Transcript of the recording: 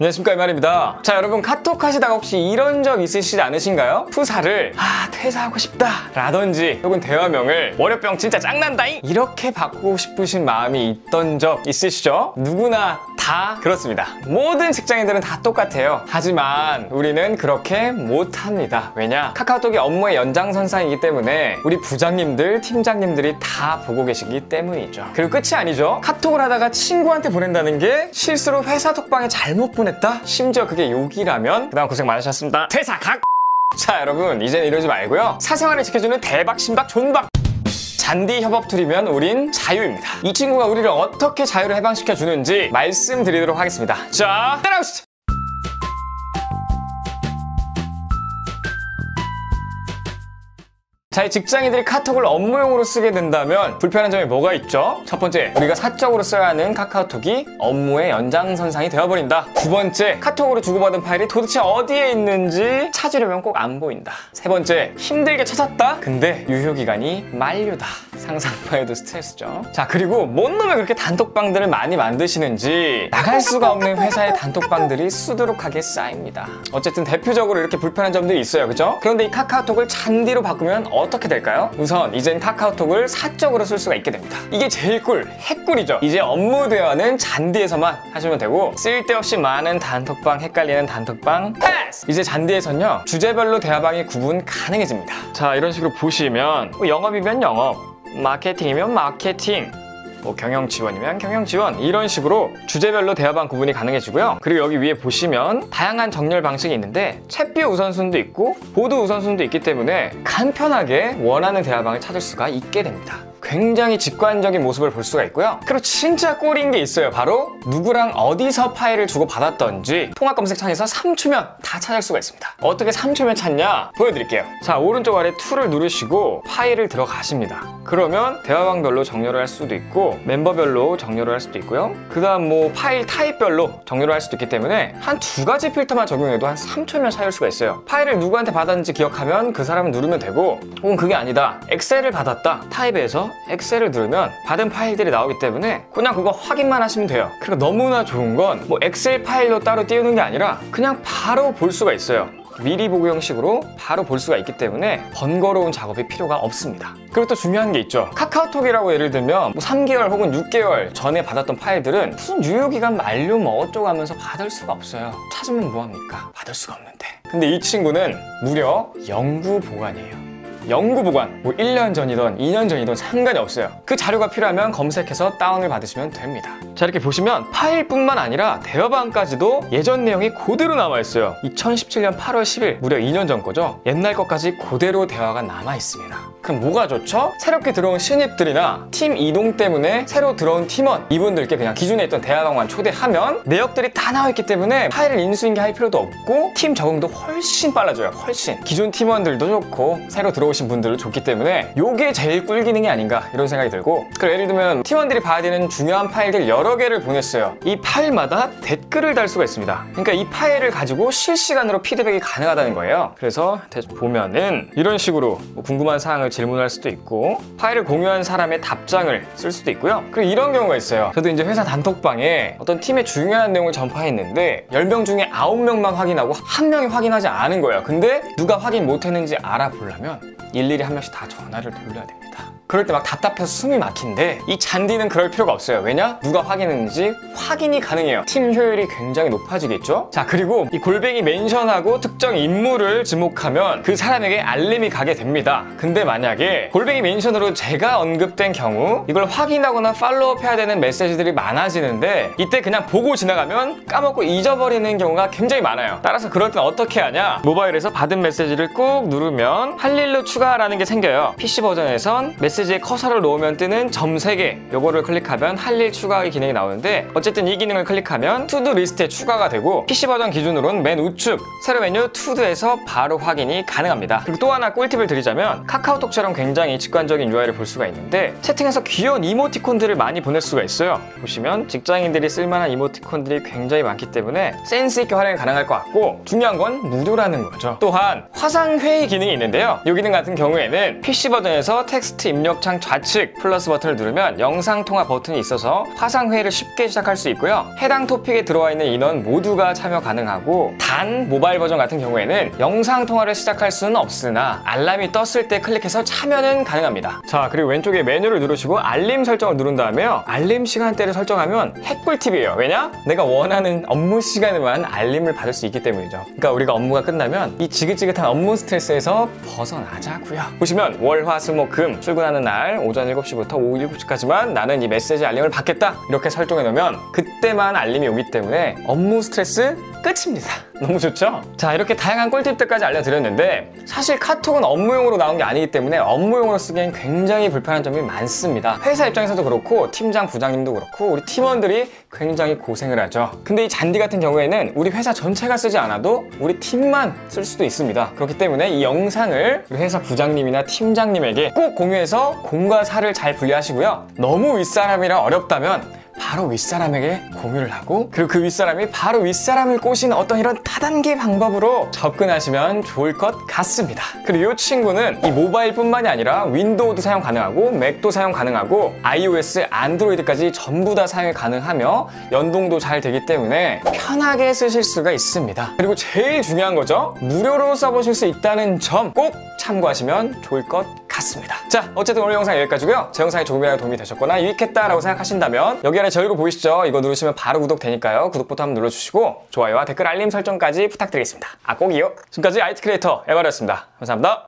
안녕하십니까, 이말입니다. 자, 여러분 카톡 하시다가 혹시 이런 적 있으시지 않으신가요? 프사를 퇴사하고 싶다 라든지 혹은 대화명을 월요병 진짜 짱난다잉 이렇게 바꾸고 싶으신 마음이 있던 적 있으시죠? 누구나 다 그렇습니다. 모든 직장인들은 다 똑같아요. 하지만 우리는 그렇게 못합니다. 왜냐? 카카오톡이 업무의 연장선상이기 때문에 우리 부장님들, 팀장님들이 다 보고 계시기 때문이죠. 그리고 끝이 아니죠. 카톡을 하다가 친구한테 보낸다는 게 실수로 회사 톡방에 잘못 보냈다? 심지어 그게 욕이라면 그다음 고생 많으셨습니다. 퇴사 각! 자, 여러분 이제는 이러지 말고요. 사생활을 지켜주는 대박, 신박, 존박! 잔디 협업 툴이면 우린 자유입니다. 이 친구가 우리를 어떻게 자유를 해방시켜주는지 말씀드리도록 하겠습니다. 자, 따라오시죠! 자, 이 직장인들이 카톡을 업무용으로 쓰게 된다면 불편한 점이 뭐가 있죠? 첫 번째, 우리가 사적으로 써야 하는 카카오톡이 업무의 연장선상이 되어버린다. 두 번째, 카톡으로 주고받은 파일이 도대체 어디에 있는지 찾으려면 꼭 안 보인다. 세 번째, 힘들게 찾았다? 근데 유효기간이 만료다. 상상만 해도 스트레스죠. 자, 그리고 뭔 놈에 그렇게 단톡방들을 많이 만드시는지 나갈 수가 없는 회사의 단톡방들이 수두룩하게 쌓입니다. 어쨌든 대표적으로 이렇게 불편한 점들이 있어요, 그죠? 그런데 이 카카오톡을 잔디로 바꾸면 어떻게 될까요? 우선 이젠 카카오톡을 사적으로 쓸 수가 있게 됩니다. 이게 제일 핵꿀이죠. 이제 업무 대화는 잔디에서만 하시면 되고 쓸데없이 많은 단톡방, 헷갈리는 단톡방 패스! 이제 잔디에선요, 주제별로 대화방이 구분 가능해집니다. 자, 이런 식으로 보시면 영업이면 영업, 마케팅이면 마케팅, 경영 지원이면 경영 지원, 이런 식으로 주제별로 대화방 구분이 가능해지고요. 그리고 여기 위에 보시면 다양한 정렬 방식이 있는데 챗뷰 우선순위도 있고 보드 우선순위도 있기 때문에 간편하게 원하는 대화방을 찾을 수가 있게 됩니다. 굉장히 직관적인 모습을 볼 수가 있고요. 그리고 진짜 꿀인 게 있어요. 바로 누구랑 어디서 파일을 주고받았던지 통합 검색창에서 3초면 다 찾을 수가 있습니다. 어떻게 3초면 찾냐? 보여드릴게요. 자, 오른쪽 아래 툴을 누르시고 파일을 들어가십니다. 그러면 대화방별로 정렬을 할 수도 있고 멤버별로 정렬을 할 수도 있고요. 그 다음 파일 타입별로 정렬을 할 수도 있기 때문에 한 두 가지 필터만 적용해도 한 3초면 찾을 수가 있어요. 파일을 누구한테 받았는지 기억하면 그 사람을 누르면 되고, 혹은 그게 아니다, 엑셀을 받았다, 타입에서 엑셀을 누르면 받은 파일들이 나오기 때문에 그냥 그거 확인만 하시면 돼요. 그리고 너무나 좋은 건 엑셀 파일로 따로 띄우는 게 아니라 그냥 바로 볼 수가 있어요. 미리 보고 형식으로 바로 볼 수가 있기 때문에 번거로운 작업이 필요가 없습니다. 그리고 또 중요한 게 있죠. 카카오톡이라고 예를 들면 3개월 혹은 6개월 전에 받았던 파일들은 무슨 유효기간 만료 어쩌고 하면서 받을 수가 없어요. 찾으면 뭐합니까? 받을 수가 없는데. 근데 이 친구는 무려 영구 보관이에요. 영구 보관, 1년 전이든 2년 전이든 상관이 없어요. 그 자료가 필요하면 검색해서 다운을 받으시면 됩니다. 자, 이렇게 보시면 파일뿐만 아니라 대화방까지도 예전 내용이 그대로 남아있어요. 2017년 8월 10일, 무려 2년 전 거죠. 옛날 것까지 그대로 대화가 남아있습니다. 그럼 뭐가 좋죠? 새롭게 들어온 신입들이나 팀 이동 때문에 새로 들어온 팀원, 이분들께 그냥 기존에 있던 대화방만 초대하면 내역들이 다 나와있기 때문에 파일을 인수인계할 필요도 없고 팀 적응도 훨씬 빨라져요. 훨씬. 기존 팀원들도 좋고 새로 들어오신 분들도 좋기 때문에 요게 제일 꿀 기능이 아닌가 이런 생각이 들고, 그리고 예를 들면 팀원들이 봐야 되는 중요한 파일들 여러 개를 보냈어요. 이 파일마다 댓글을 달 수가 있습니다. 그러니까 이 파일을 가지고 실시간으로 피드백이 가능하다는 거예요. 그래서 보면은 이런 식으로 궁금한 사항을 질문할 수도 있고 파일을 공유한 사람의 답장을 쓸 수도 있고요. 그리고 이런 경우가 있어요. 저도 이제 회사 단톡방에 어떤 팀의 중요한 내용을 전파했는데 10명 중에 9명만 확인하고 1명이 확인하지 않은 거예요. 근데 누가 확인 못했는지 알아보려면 일일이 한 명씩 다 전화를 돌려야 됩니다. 그럴 때 막 답답해서 숨이 막힌데 이 잔디는 그럴 필요가 없어요. 왜냐? 누가 확인했는지 확인이 가능해요. 팀 효율이 굉장히 높아지겠죠? 자, 그리고 이 골뱅이 멘션하고 특정 인물을 지목하면 그 사람에게 알림이 가게 됩니다. 근데 만약에 골뱅이 멘션으로 제가 언급된 경우 이걸 확인하거나 팔로우업 해야 되는 메시지들이 많아지는데 이때 그냥 보고 지나가면 까먹고 잊어버리는 경우가 굉장히 많아요. 따라서 그럴 땐 어떻게 하냐? 모바일에서 받은 메시지를 꾹 누르면 할 일로 추가라는 게 생겨요. PC 버전에선 메시지에 커서를 놓으면 뜨는 점 3개, 요거를 클릭하면 할 일 추가의 기능이 나오는데 어쨌든 이 기능을 클릭하면 투두 리스트에 추가가 되고 PC 버전 기준으로는 맨 우측 세로 메뉴 투두에서 바로 확인이 가능합니다. 그리고 또 하나 꿀팁을 드리자면 카카오톡처럼 굉장히 직관적인 UI를 볼 수가 있는데 채팅에서 귀여운 이모티콘들을 많이 보낼 수가 있어요. 보시면 직장인들이 쓸만한 이모티콘들이 굉장히 많기 때문에 센스 있게 활용이 가능할 것 같고, 중요한 건 무료라는 거죠. 또한 화상 회의 기능이 있는데요. 이 기능 같은 경우에는 PC 버전에서 텍스트 입력 입력창 좌측 플러스 버튼을 누르면 영상통화 버튼이 있어서 화상회의를 쉽게 시작할 수 있고요. 해당 토픽에 들어와 있는 인원 모두가 참여 가능하고, 단 모바일 버전 같은 경우에는 영상통화를 시작할 수는 없으나 알람이 떴을 때 클릭해서 참여는 가능합니다. 자, 그리고 왼쪽에 메뉴를 누르시고 알림 설정을 누른 다음에요, 알림 시간대를 설정하면 핵꿀팁이에요. 왜냐? 내가 원하는 업무 시간에만 알림을 받을 수 있기 때문이죠. 그러니까 우리가 업무가 끝나면 이 지긋지긋한 업무 스트레스에서 벗어나자고요. 보시면 월, 화, 수, 목, 금 출근하는 날 오전 7시부터 오후 7시까지만 나는 이 메시지 알림을 받겠다, 이렇게 설정해 놓으면 그때만 알림이 오기 때문에 업무 스트레스 끝입니다. 너무 좋죠? 자, 이렇게 다양한 꿀팁들까지 알려드렸는데, 사실 카톡은 업무용으로 나온 게 아니기 때문에 업무용으로 쓰기엔 굉장히 불편한 점이 많습니다. 회사 입장에서도 그렇고 팀장, 부장님도 그렇고 우리 팀원들이 굉장히 고생을 하죠. 근데 이 잔디 같은 경우에는 우리 회사 전체가 쓰지 않아도 우리 팀만 쓸 수도 있습니다. 그렇기 때문에 이 영상을 우리 회사 부장님이나 팀장님에게 꼭 공유해서 공과 사를 잘 분리하시고요. 너무 윗사람이라 어렵다면 바로 윗사람에게 공유를 하고, 그리고 그 윗사람이 바로 윗사람을 꼬시는 어떤 이런 다단계 방법으로 접근하시면 좋을 것 같습니다. 그리고 이 친구는 이 모바일뿐만이 아니라 윈도우도 사용 가능하고 맥도 사용 가능하고 iOS, 안드로이드까지 전부 다 사용이 가능하며 연동도 잘 되기 때문에 편하게 쓰실 수가 있습니다. 그리고 제일 중요한 거죠, 무료로 써보실 수 있다는 점 꼭 참고하시면 좋을 것 같습니다. 자, 어쨌든 오늘 영상 여기까지고요. 제 영상이 조금이라도 도움이 되셨거나 유익했다라고 생각하신다면 여기 아래 저 얼굴 보이시죠? 이거 누르시면 바로 구독 되니까요. 구독 버튼 한번 눌러주시고 좋아요와 댓글 알림 설정까지 부탁드리겠습니다. 꼭이요. 지금까지 IT 크리에이터 에바였습니다. 감사합니다.